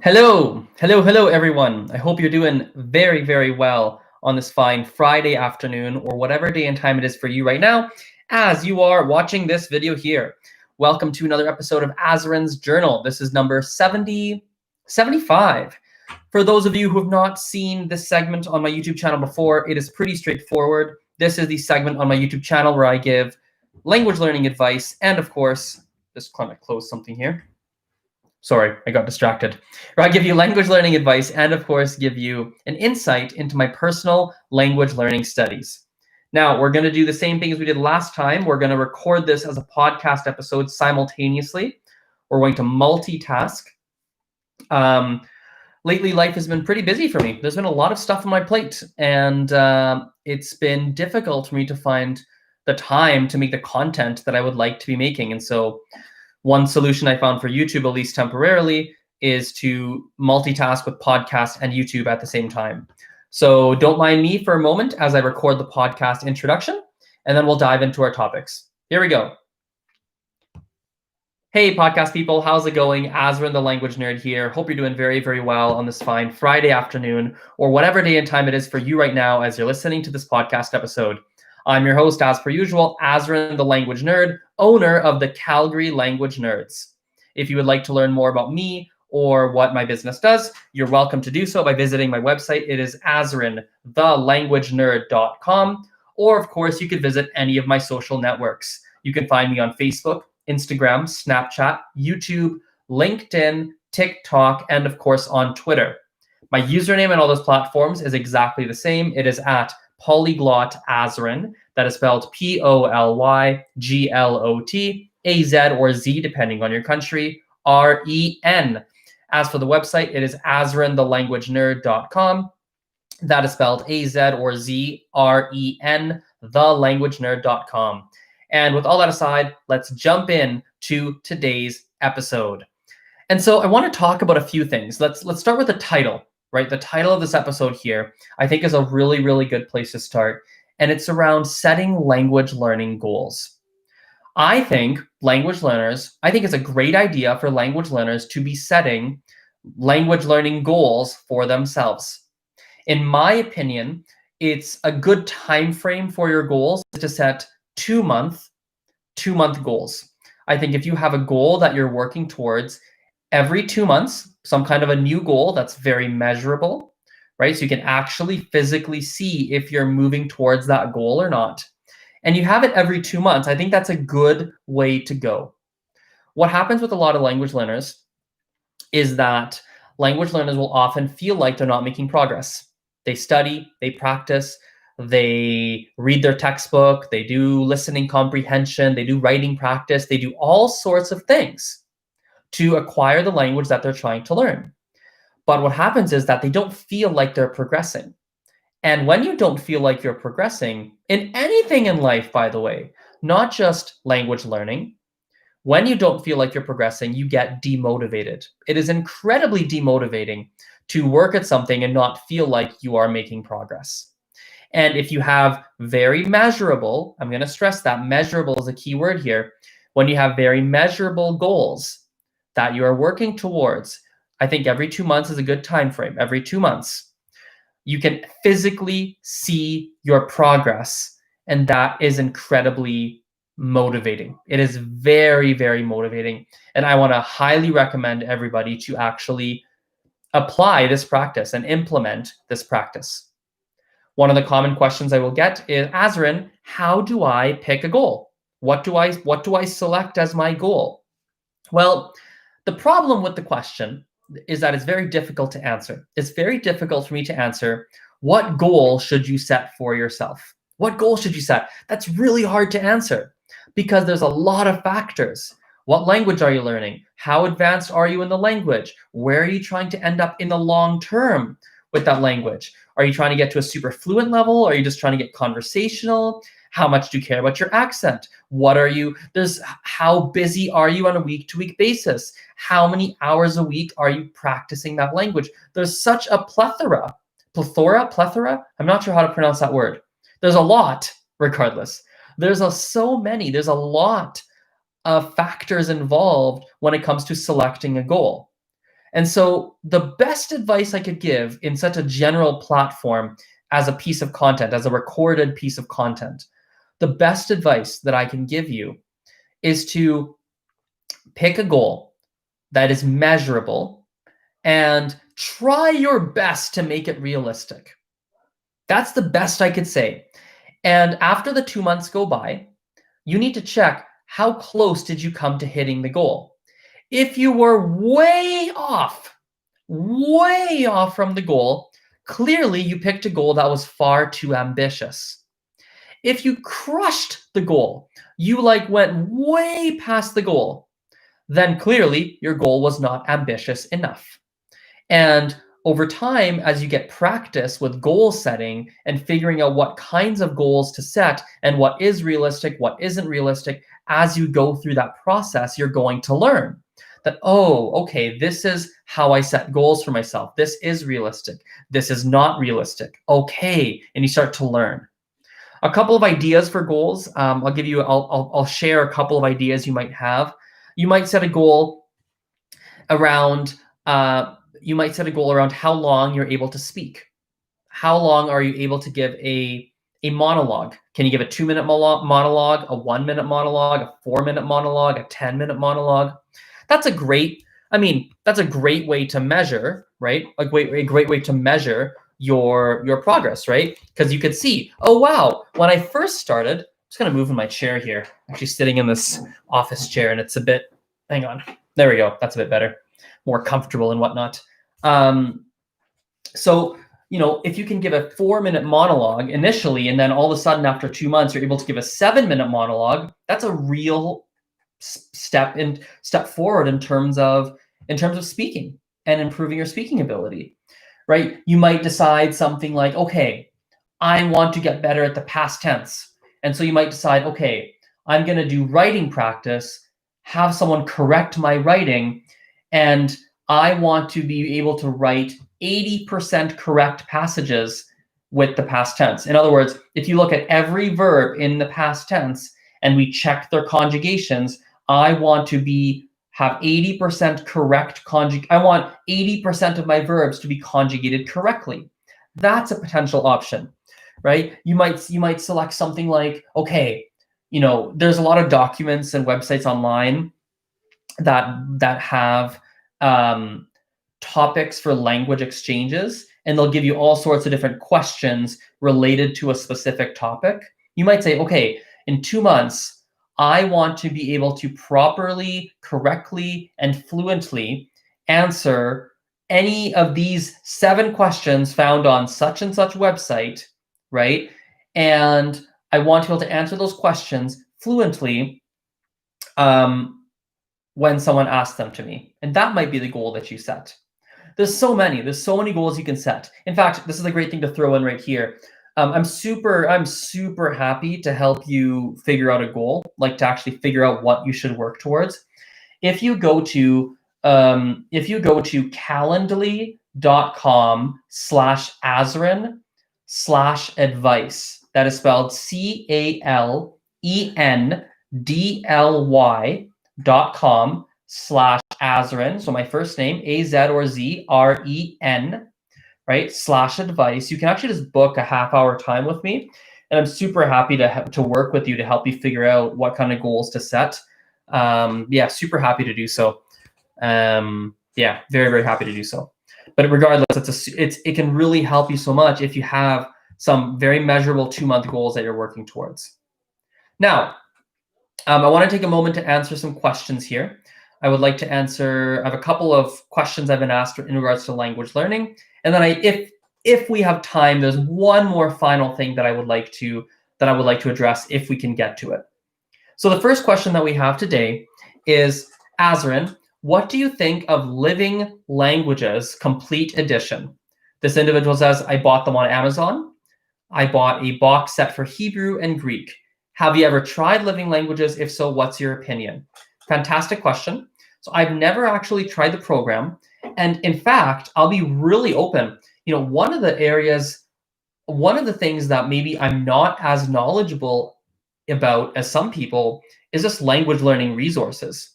Hello, everyone. I hope you're doing very well on this fine Friday afternoon or whatever day and time it is for you right now as you are watching this video here. Welcome to another episode of Azren's Journal. This is number 75. For those of you who have not seen this segment on my YouTube channel before, it is pretty straightforward. This is the segment on my YouTube channel where I give language learning advice and, of course, just trying to close something here. Sorry, I got distracted. Where I give you language learning advice and, of course, give you an insight into my personal language learning studies. Now, we're going to do the same thing as we did last time. We're going to record this as a podcast episode simultaneously. We're going to multitask. Lately, life has been pretty busy for me. There's been a lot of stuff on my plate, and it's been difficult for me to find the time to make the content that I would like to be making. And so one solution I found for YouTube, at least temporarily, is to multitask with podcast and YouTube at the same time. So don't mind me for a moment as I record the podcast introduction, and then we'll dive into our topics. Here we go. Hey, podcast people, how's it going? Azren, the language nerd here. Hope you're doing very well on this fine Friday afternoon or whatever day and time it is for you right now as you're listening to this podcast episode. I'm your host, as per usual, Azren, the language nerd, owner of the Calgary Language Nerds. If you would like to learn more about me or what my business does, you're welcome to do so by visiting my website. It is azrenthelanguagenerd.com. Or, of course, you could visit any of my social networks. You can find me on Facebook, Instagram, Snapchat, YouTube, LinkedIn, TikTok, and, of course, on Twitter. My username on all those platforms is exactly the same. It is at Polyglot Azren. That is spelled POLYGLOT AZ or Z, depending on your country, REN. As for the website, it is azrenthelanguagenerd.com. That is spelled AZ or Z REN, thelanguagenerd.com. And with all that aside, let's jump in to today's episode. And so I want to talk about a few things. Let's start with the title. Right, the title of this episode here, I think, is a really good place to start, and it's around setting language learning goals. I think it's a great idea for language learners to be setting language learning goals for themselves. In my opinion, it's a good time frame for your goals to set 2-month goals. I think if you have a goal that you're working towards every 2 months, some kind of a new goal that's very measurable, right? So you can actually physically see if you're moving towards that goal or not. And you have it every 2 months. I think that's a good way to go. What happens with a lot of language learners is that language learners will often feel like they're not making progress. They study, they practice, they read their textbook, they do listening comprehension, they do writing practice, they do all sorts of things to acquire the language that they're trying to learn. But what happens is that they don't feel like they're progressing. And when you don't feel like you're progressing in anything in life, by the way, not just language learning, when you don't feel like you're progressing, you get demotivated. It is incredibly demotivating to work at something and not feel like you are making progress. And if you have very measurable, I'm going to stress that measurable is a key word here. When you have very measurable goals that you are working towards, I think every 2 months is a good time frame. Every 2 months, you can physically see your progress, and that is incredibly motivating. It is very motivating, and I want to highly recommend everybody to actually apply this practice and implement this practice. One of the common questions I will get is, Azren, how do I pick a goal? What do I select as my goal? Well, the problem with the question is that it's very difficult to answer. It's very difficult for me to answer, what goal should you set for yourself? What goal should you set? That's really hard to answer because there's a lot of factors. What language are you learning? How advanced are you in the language? Where are you trying to end up in the long term with that language? Are you trying to get to a super fluent level? Or are you just trying to get conversational? How much do you care about your accent? How busy are you on a week-to-week basis? How many hours a week are you practicing that language? There's such a plethora. I'm not sure how to pronounce that word. There's a lot, regardless. There's a lot of factors involved when it comes to selecting a goal. And so the best advice I could give in such a general platform as a piece of content, as a recorded piece of content, the best advice that I can give you is to pick a goal that is measurable and try your best to make it realistic. That's the best I could say. And after the 2 months go by, you need to check how close did you come to hitting the goal. If you were way off from the goal, clearly you picked a goal that was far too ambitious. If you crushed the goal, you went way past the goal, then clearly your goal was not ambitious enough. And over time, as you get practice with goal setting and figuring out what kinds of goals to set and what is realistic, what isn't realistic, as you go through that process, you're going to learn that, oh, okay, this is how I set goals for myself. This is realistic. This is not realistic. Okay, and you start to learn. A couple of ideas for goals. I'll share a couple of ideas you might have. You might set a goal around how long you're able to speak. How long are you able to give a monologue? Can you give a 2-minute monologue, a 1-minute monologue, a 4-minute monologue, a 10-minute monologue? That's a great way to measure, right? A great way to measure your progress, right? Because you could see, oh wow, when I first started, I'm just gonna move in my chair here. I'm actually sitting in this office chair, and it's a bit. Hang on, there we go. That's a bit better, more comfortable and whatnot. So if you can give a 4-minute monologue initially, and then all of a sudden after 2 months you're able to give a 7-minute monologue, that's a real step forward in terms of speaking and improving your speaking ability, right? You might decide something like, okay, I want to get better at the past tense. And so you might decide, okay, I'm going to do writing practice, have someone correct my writing, and I want to be able to write 80% correct passages with the past tense. In other words, if you look at every verb in the past tense and we check their conjugations, I want to have 80% correct I want 80% of my verbs to be conjugated correctly. That's a potential option, right? You might select something like, okay, there's a lot of documents and websites online that have topics for language exchanges, and they'll give you all sorts of different questions related to a specific topic. You might say, okay, in 2 months, I want to be able to properly, correctly, and fluently answer any of these 7 questions found on such and such website, right? And I want to be able to answer those questions fluently when someone asks them to me. And that might be the goal that you set. There's so many goals you can set. In fact, this is a great thing to throw in right here. I'm super happy to help you figure out a goal, like to actually figure out what you should work towards. If you go to calendly.com/Azren/advice, that is spelled calendly.com/Azren. So my first name, AZRZREN, right? /advice. You can actually just book a half-hour time with me, and I'm super happy to work with you to help you figure out what kind of goals to set. Yeah, super happy to do so. Yeah, very, very happy to do so. But regardless, it can really help you so much if you have some very measurable 2-month goals that you're working towards. Now, I want to take a moment to answer some questions here. I would like to answer. I have a couple of questions I've been asked in regards to language learning, and then if we have time, there's one more final thing that I would like to address if we can get to it. So the first question that we have today is, Azren, what do you think of Living Languages Complete Edition? This individual says, I bought them on Amazon. I bought a box set for Hebrew and Greek. Have you ever tried Living Languages? If so, what's your opinion? Fantastic question. So I've never actually tried the program. And in fact, I'll be really open. One of the things that maybe I'm not as knowledgeable about as some people is just language learning resources.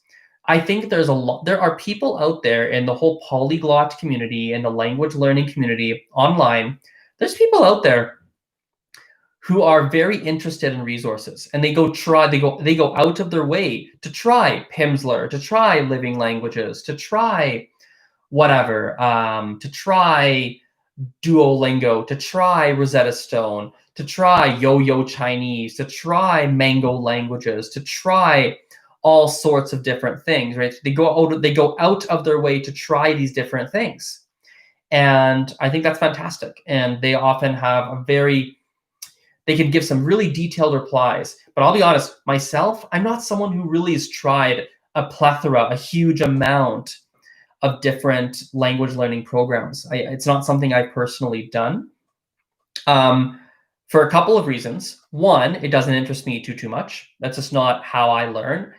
I think there are people out there in the whole polyglot community and the language learning community online. There's people out there who are very interested in resources, and they go out of their way to try Pimsleur, to try Living Languages, to try whatever, to try Duolingo, to try Rosetta Stone, to try Yo-Yo Chinese, to try Mango Languages, to try all sorts of different things, right? They go out of their way to try these different things. And I think that's fantastic. And they often have they can give some really detailed replies. But I'll be honest, myself, I'm not someone who really has tried a huge amount of different language learning programs. It's not something I've personally done, for a couple of reasons. One, it doesn't interest me too much. That's just not how I learn.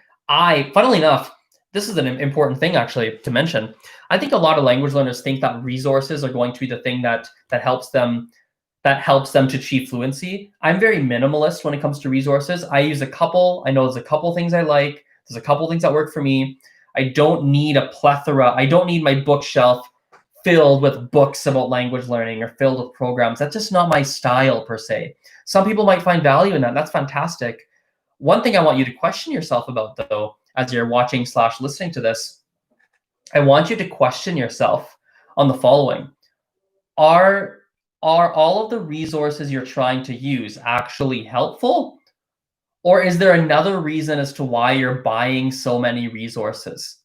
Funnily enough, this is an important thing actually to mention. I think a lot of language learners think that resources are going to be the thing that helps them to achieve fluency. I'm very minimalist when it comes to resources. I use a couple. I know there's a couple things I like. There's a couple things that work for me. I don't need a plethora. I don't need my bookshelf filled with books about language learning or filled with programs. That's just not my style per se. Some people might find value in that. That's fantastic. One thing I want you to question yourself about, though, as you're watching / listening to this, I want you to question yourself on the following. Are all of the resources you're trying to use actually helpful? Or is there another reason as to why you're buying so many resources?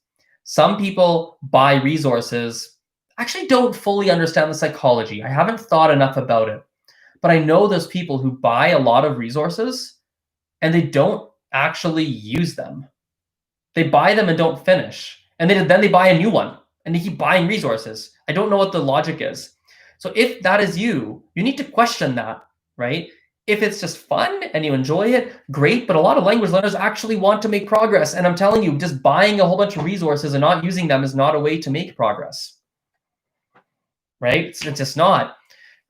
Some people buy resources, actually don't fully understand the psychology. I haven't thought enough about it. But I know those people who buy a lot of resources and they don't actually use them. They buy them and don't finish. And then they buy a new one and they keep buying resources. I don't know what the logic is. So if that is you, you need to question that, right? If it's just fun and you enjoy it, great. But a lot of language learners actually want to make progress. And I'm telling you, just buying a whole bunch of resources and not using them is not a way to make progress, right? It's just not,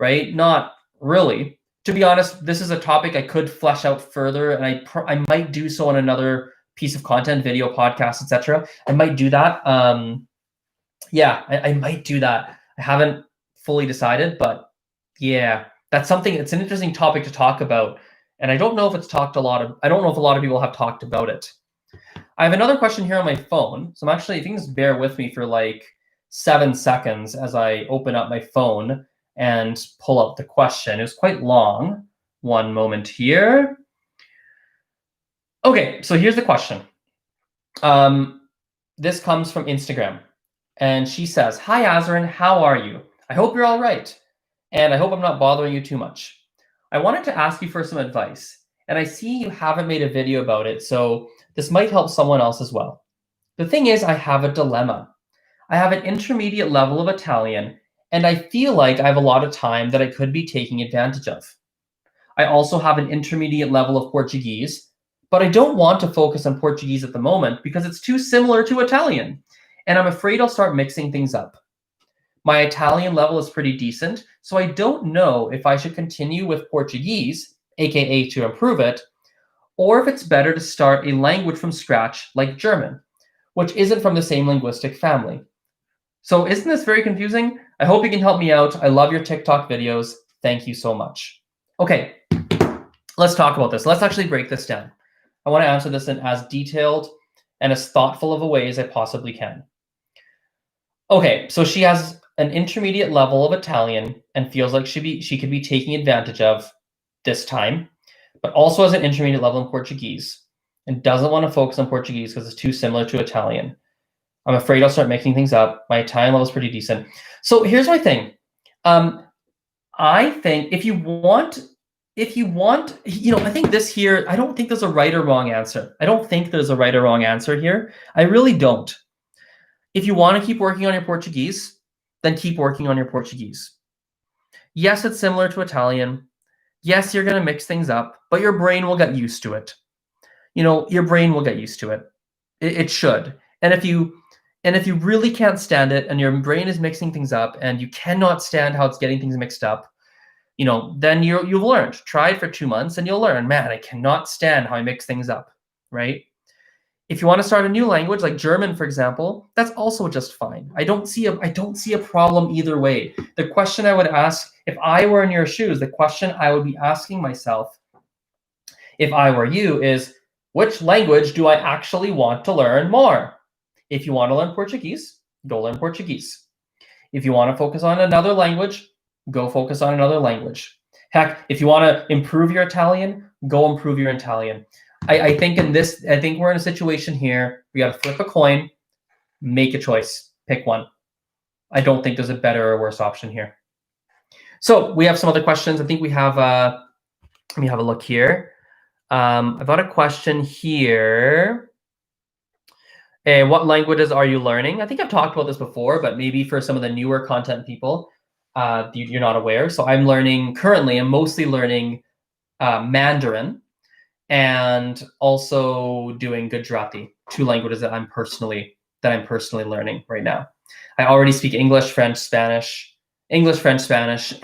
right? Not really. To be honest, this is a topic I could flesh out further, and I might do so on another piece of content, video, podcast, etc. I might do that. Yeah, I might do that. I haven't fully decided, but yeah, that's something. It's an interesting topic to talk about, and I don't know if it's talked a lot of. I don't know if a lot of people have talked about it. I have another question here on my phone, so I'm actually. If you can just bear with me for like 7 seconds as I open up my phone and pull up the question. It was quite long. One moment here. Okay, so here's the question. This comes from Instagram, and she says, "Hi, Azren, how are you? I hope you're all right, and I hope I'm not bothering you too much. I wanted to ask you for some advice, and I see you haven't made a video about it, so this might help someone else as well. The thing is, I have a dilemma. I have an intermediate level of Italian, and I feel like I have a lot of time that I could be taking advantage of. I also have an intermediate level of Portuguese, but I don't want to focus on Portuguese at the moment because it's too similar to Italian, and I'm afraid I'll start mixing things up. My Italian level is pretty decent, so I don't know if I should continue with Portuguese, aka to improve it, or if it's better to start a language from scratch like German, which isn't from the same linguistic family. So isn't this very confusing? I hope you can help me out. I love your TikTok videos. Thank you so much." Okay, let's talk about this. Let's actually break this down. I want to answer this in as detailed and as thoughtful of a way as I possibly can. Okay, so she has an intermediate level of Italian and feels like she could be taking advantage of this time, but also has an intermediate level in Portuguese and doesn't want to focus on Portuguese because it's too similar to Italian. I'm afraid I'll start making things up. My Italian level is pretty decent. So here's my thing. I think if you want, I think this here, I don't think there's a right or wrong answer. I don't think there's a right or wrong answer here. I really don't. If you want to keep working on your Portuguese, then keep working on your Portuguese. Yes, it's similar to Italian. Yes, you're going to mix things up, but your brain will get used to it. Your brain will get used to it. It should. And if you really can't stand it and your brain is mixing things up and you cannot stand how it's getting things mixed up, then you've learned. Try it for 2 months and you'll learn, man, I cannot stand how I mix things up, right? If you want to start a new language like German, for example, that's also just fine. I don't see a problem either way. The question I would ask if I were in your shoes, the question I would be asking myself if I were you is, which language do I actually want to learn more? If you want to learn Portuguese, go learn Portuguese. If you want to focus on another language, go focus on another language. Heck, if you want to improve your Italian, go improve your Italian. I think we're in a situation here. We got to flip a coin, make a choice, pick one. I don't think there's a better or worse option here. So we have some other questions. I think we have. Let me have a look here. I've got a question here. What languages are you learning? I think I've talked about this before, but maybe for some of the newer content people, you're not aware. So I'm mostly learning Mandarin, and also doing Gujarati, 2 languages that I'm personally learning right now. I already speak English, French, Spanish, and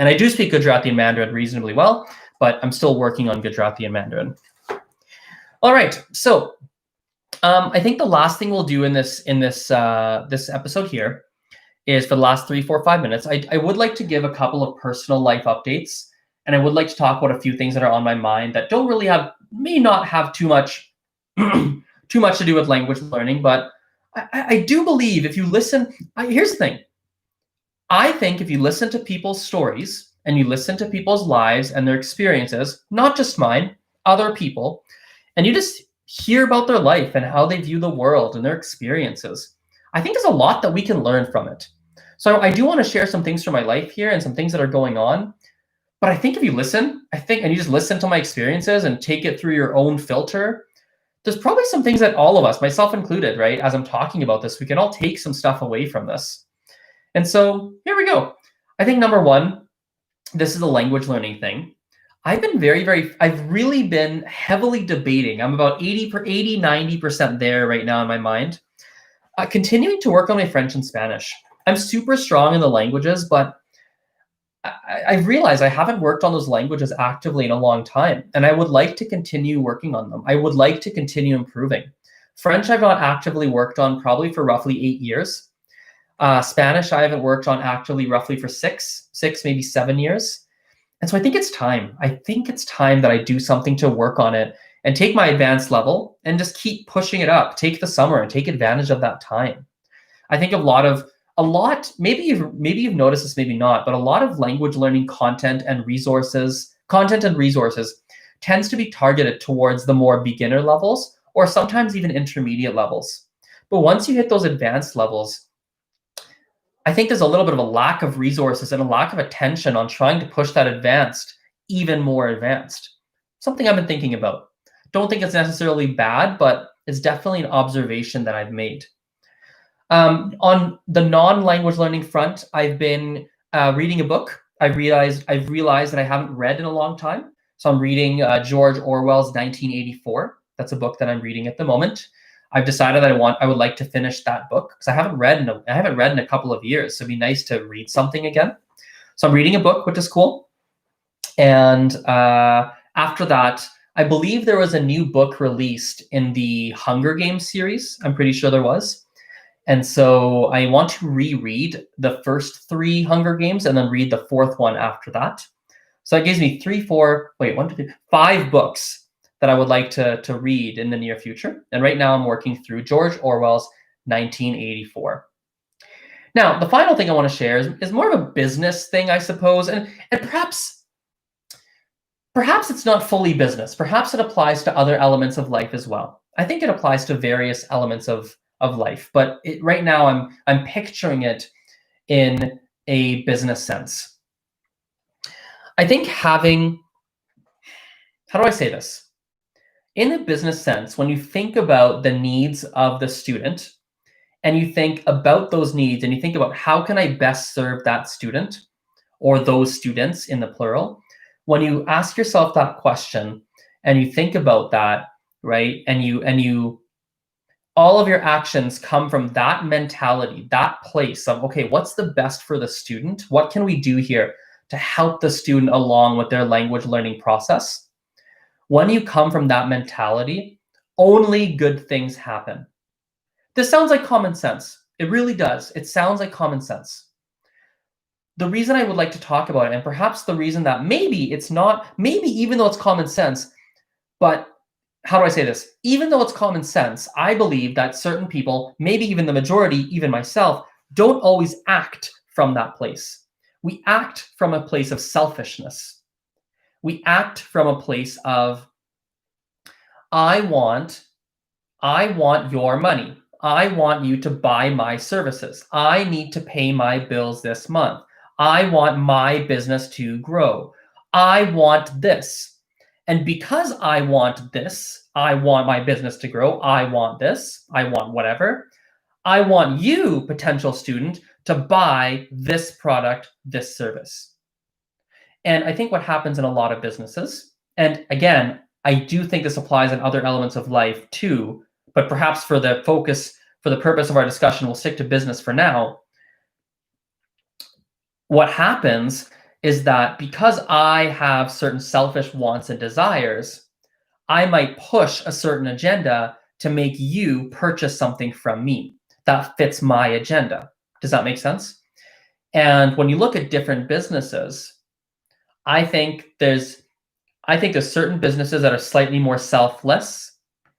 I do speak Gujarati and Mandarin reasonably well, but I'm still working on Gujarati and Mandarin. All right, so I think the last thing we'll do in this episode here is, for the last 3, 4, 5 minutes, I would like to give a couple of personal life updates, and I would like to talk about a few things that are on my mind that may not have too much to do with language learning, but I do believe if you listen, here's the thing. I think if you listen to people's stories and you listen to people's lives and their experiences, not just mine, other people, and you just hear about their life and how they view the world and their experiences, I think there's a lot that we can learn from it. So I do want to share some things from my life here and some things that are going on. But I think if you listen, and you just listen to my experiences and take it through your own filter, there's probably some things that all of us, myself included, right, as I'm talking about this, we can all take some stuff away from this. And so here we go. I think number one, this is a language learning thing. I've really been heavily debating. I'm about 90% there right now in my mind. Continuing to work on my French and Spanish. I'm super strong in the languages, but I realized I haven't worked on those languages actively in a long time, and I would like to continue working on them. I would like to continue improving. French I've not actively worked on probably for roughly 8 years. Spanish I haven't worked on actively roughly for six, maybe 7 years. And so I think it's time. I think it's time that I do something to work on it and take my advanced level and just keep pushing it up. Take the summer and take advantage of that time. I think maybe you've noticed this, maybe not, but a lot of language learning content and resources tends to be targeted towards the more beginner levels, or sometimes even intermediate levels. But once you hit those advanced levels, I think there's a little bit of a lack of resources and a lack of attention on trying to push that advanced even more advanced. Something I've been thinking about. Don't think it's necessarily bad, but it's definitely an observation that I've made. On the non-language learning front, I've been reading a book. I've realized that I haven't read in a long time. So I'm reading George Orwell's 1984. That's a book that I'm reading at the moment. I've decided that I would like to finish that book because I haven't read in a couple of years. So it'd be nice to read something again. So I'm reading a book, which is cool. And after that, I believe there was a new book released in the Hunger Games series. I'm pretty sure there was. And so I want to reread the first 3 Hunger Games and then read the 4th one after that. So that gives me 5 books that I would like to read in the near future. And right now I'm working through George Orwell's 1984. Now, the final thing I want to share is more of a business thing, I suppose. And perhaps it's not fully business. Perhaps it applies to other elements of life as well. I think it applies to various elements of life, but right now I'm picturing it in a business sense. I think how do I say this? In a business sense, when you think about the needs of the student and you think about those needs and you think about how can I best serve that student or those students in the plural, when you ask yourself that question and you think about that, right, and you all of your actions come from that mentality, that place of, okay, what's the best for the student? What can we do here to help the student along with their language learning process? When you come from that mentality, only good things happen. This sounds like common sense. It really does. It sounds like common sense. The reason I would like to talk about it, and perhaps the reason that maybe it's not, maybe even though it's common sense, but how do I say this? Even though it's common sense, I believe that certain people, maybe even the majority, even myself, don't always act from that place. We act from a place of selfishness. We act from a place of, I want your money. I want you to buy my services. I need to pay my bills this month. I want my business to grow. I want this. And because I want this, I want my business to grow. I want this. I want whatever. I want you, potential student, to buy this product, this service. And I think what happens in a lot of businesses, and again, I do think this applies in other elements of life too, but perhaps for the purpose of our discussion, we'll stick to business for now. What happens is that because I have certain selfish wants and desires, I might push a certain agenda to make you purchase something from me that fits my agenda. Does that make sense? And when you look at different businesses, I think there's certain businesses that are slightly more selfless,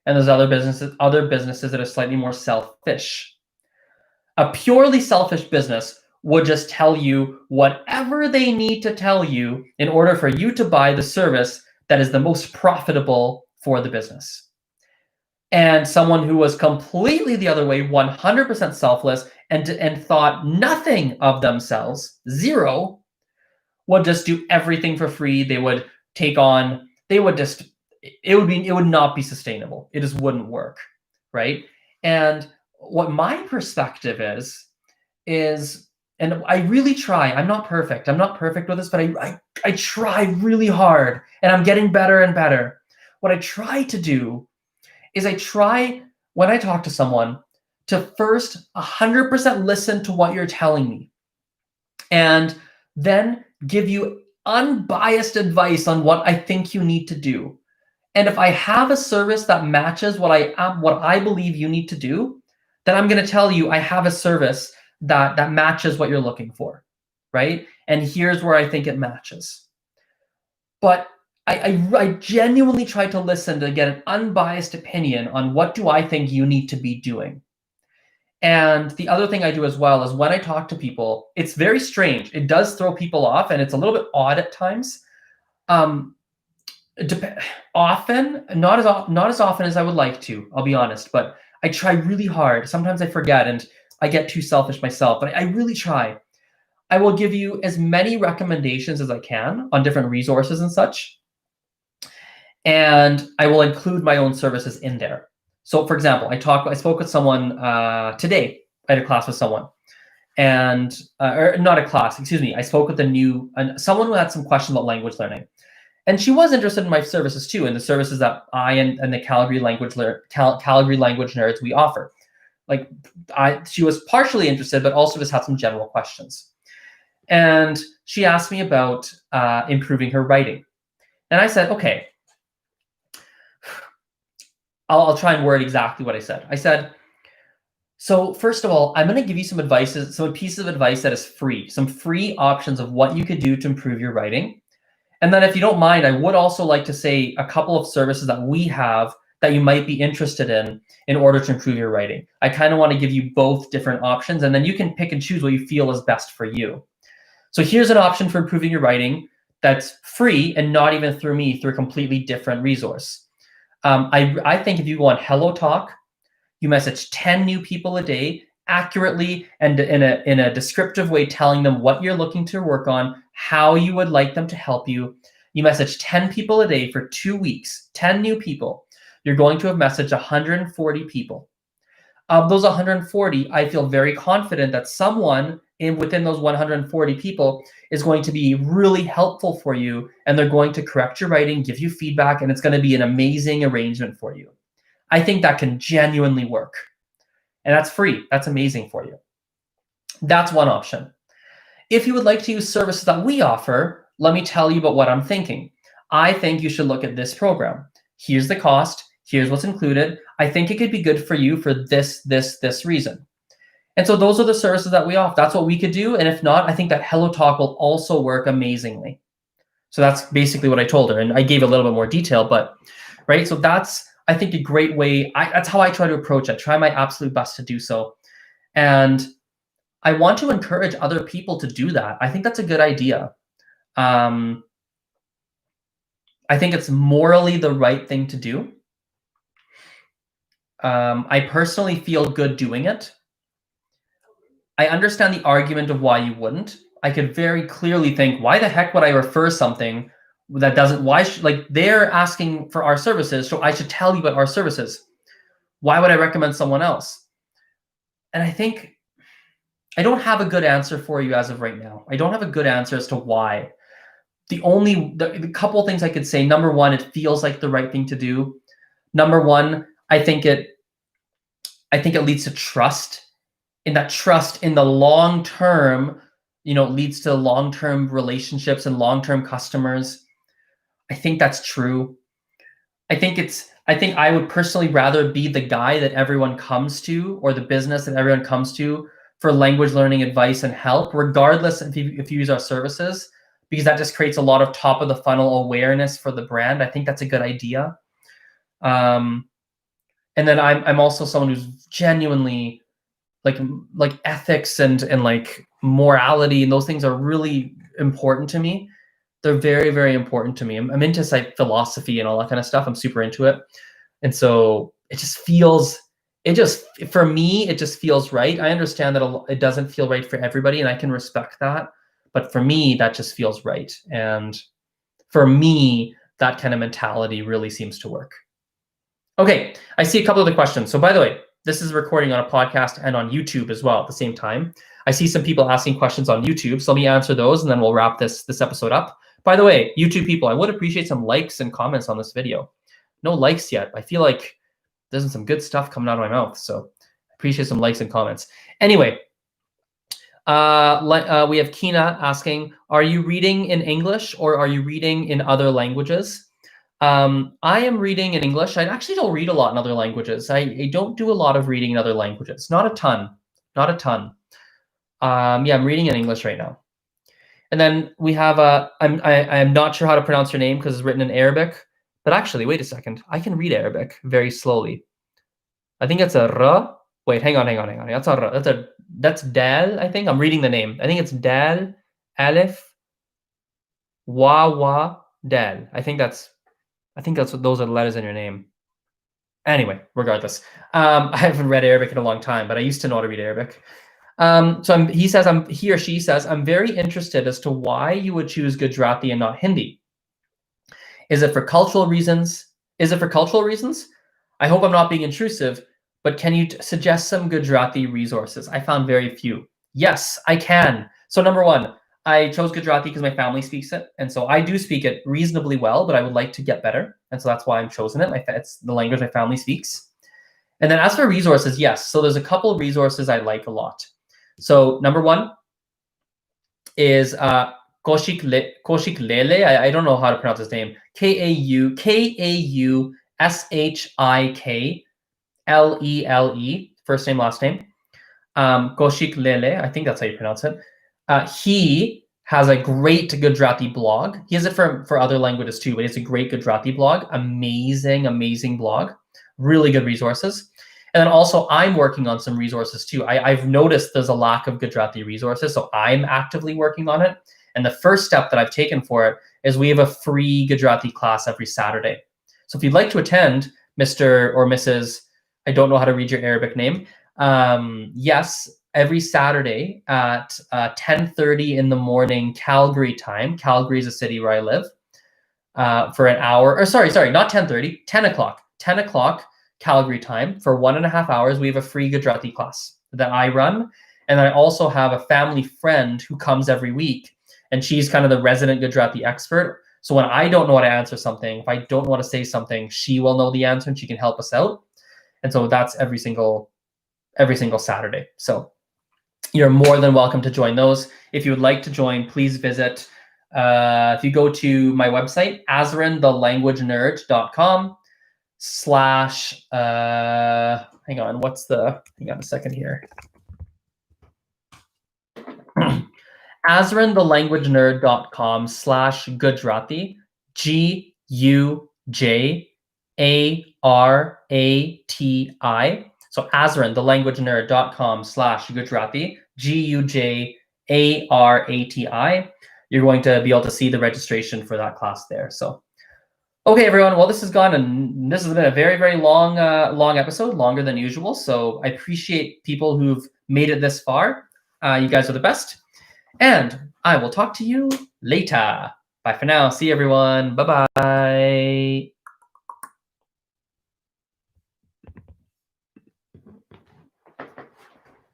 and there's other businesses that are slightly more selfish. A purely selfish business would just tell you whatever they need to tell you in order for you to buy the service that is the most profitable for the business. And someone who was completely the other way, 100% selfless, and thought nothing of themselves, zero, would just do everything for free. They would take on, it would not be sustainable. It just wouldn't work, right? And what my perspective is, and I really try, I'm not perfect with this, but I try really hard, and I'm getting better and better. What I try to do is when I talk to someone, to first 100% listen to what you're telling me, and then give you unbiased advice on what I think you need to do. And if I have a service that matches what I believe you need to do, then I'm going to tell you I have a service that matches what you're looking for, right? And here's where I think it matches. But I genuinely try to listen to get an unbiased opinion on what do I think you need to be doing. And the other thing I do as well is when I talk to people, it's very strange. It does throw people off, and it's a little bit odd at times. Often, not as often as I would like to, I'll be honest, but I try really hard. Sometimes I forget and I get too selfish myself, but I really try. I will give you as many recommendations as I can on different resources and such. And I will include my own services in there. So for example, I spoke with someone today. I had a class with someone, and or not a class, excuse me. I spoke with someone who had some questions about language learning, and she was interested in my services too, and the services that I and the Calgary language nerds we offer. She was partially interested, but also just had some general questions. And she asked me about improving her writing, and I said, okay. I'll try and word exactly what I said. I said, so first of all, I'm going to give you some pieces of advice that is free, some free options of what you could do to improve your writing. And then if you don't mind, I would also like to say a couple of services that we have that you might be interested in order to improve your writing. I kind of want to give you both different options, and then you can pick and choose what you feel is best for you. So here's an option for improving your writing that's free and not even through me, through a completely different resource. I think if you go on Hello Talk, you message 10 new people a day accurately and in a descriptive way, telling them what you're looking to work on, how you would like them to help you. You message 10 people a day for 2 weeks, 10 new people. You're going to have messaged 140 people. Of those 140, I feel very confident that someone within those 140 people is going to be really helpful for you, and they're going to correct your writing, give you feedback, and it's going to be an amazing arrangement for you. I think that can genuinely work. And that's free. That's amazing for you. That's one option. If you would like to use services that we offer, let me tell you about what I'm thinking. I think you should look at this program. Here's the cost. Here's what's included. I think it could be good for you for this reason. And so those are the services that we offer. That's what we could do. And if not, I think that Hello Talk will also work amazingly. So that's basically what I told her. And I gave a little bit more detail, but right. So that's, I think, a great way. That's how I try to approach it. Try my absolute best to do so. And I want to encourage other people to do that. I think that's a good idea. I think it's morally the right thing to do. I personally feel good doing it. I understand the argument of why you wouldn't. I could very clearly think, why the heck would I refer something that doesn't, like they're asking for our services, so I should tell you about our services. Why would I recommend someone else? And I think I don't have a good answer for you as of right now. I don't have a good answer as to why. The couple of things I could say, number one, it feels like the right thing to do. Number one, I think it leads to trust. And that trust in the long term, leads to long-term relationships and long-term customers. I think that's true. I think I would personally rather be the guy that everyone comes to, or the business that everyone comes to for language learning advice and help, regardless if you use our services, because that just creates a lot of top of the funnel awareness for the brand. I think that's a good idea. And then I'm also someone who's genuinely like ethics and like morality, and those things are really important to me. They're very, very important to me. I'm into philosophy and all that kind of stuff. I'm super into it. And so for me, it just feels right. I understand that it doesn't feel right for everybody, and I can respect that. But for me, that just feels right. And for me, that kind of mentality really seems to work. Okay, I see a couple of the questions. So by the way, this is recording on a podcast and on YouTube as well at the same time. I see some people asking questions on YouTube, so let me answer those, and then we'll wrap this episode up. By the way, YouTube people, I would appreciate some likes and comments on this video. No likes yet. I feel like there's some good stuff coming out of my mouth, so I appreciate some likes and comments. Anyway, we have Kina asking, are you reading in English or are you reading in other languages? I am reading in English. I actually don't read a lot in other languages. I don't do a lot of reading in other languages. Not a ton. Yeah, I'm reading in English right now. And then we have I'm not sure how to pronounce your name because it's written in Arabic. But actually, wait a second. I can read Arabic very slowly. I think it's a ra. Wait, hang on. That's a ra. That's dal. I think I'm reading the name. I think it's dal, alif, wa dal. I think that's what those are the letters in your name. Anyway, regardless, I haven't read Arabic in a long time, but I used to know how to read Arabic. So he or she says, I'm very interested as to why you would choose Gujarati and not Hindi. Is it for cultural reasons? I hope I'm not being intrusive, but can you suggest some Gujarati resources? I found very few. Yes, I can. So number one, I chose Gujarati because my family speaks it. And so I do speak it reasonably well, but I would like to get better. And so that's why I'm chosen it. It's the language my family speaks. And then as for resources, yes. So there's a couple of resources I like a lot. So number one is Kaushik Lele. I don't know how to pronounce his name. Kaushik first name, last name. Kaushik Lele, I think that's how you pronounce it. He has a great Gujarati blog. He has it for other languages too, but it's a great Gujarati blog. Amazing blog. Really good resources. And then also I'm working on some resources too. I've noticed there's a lack of Gujarati resources, so I'm actively working on it. And the first step that I've taken for it is we have a free Gujarati class every Saturday. So if you'd like to attend, Mr. or Mrs., I don't know how to read your Arabic name. Yes, every Saturday at 10:30 in the morning, Calgary time. Calgary is a city where I live. For an hour, or sorry, not 10:30, 10 o'clock. 10 o'clock Calgary time for 1.5 hours. We have a free Gujarati class that I run. And I also have a family friend who comes every week, and she's kind of the resident Gujarati expert. So when I don't know how to answer something, if I don't want to say something, she will know the answer and she can help us out. And so that's every single Saturday. So you're more than welcome to join those. If you would like to join, please visit. If you go to my website, azrenthelanguagenerd.com, slash, hang on, hang on a second here. AzrenTheLanguageNerd.com slash Gujarati, GUJARATI. So AzrenTheLanguageNerd.com slash Gujarati, GUJARATI. You're going to be able to see the registration for that class there. So, okay, everyone. Well, this has been a very, very long episode, longer than usual. So I appreciate people who've made it this far. You guys are the best. And I will talk to you later. Bye for now. See you, everyone. Bye-bye.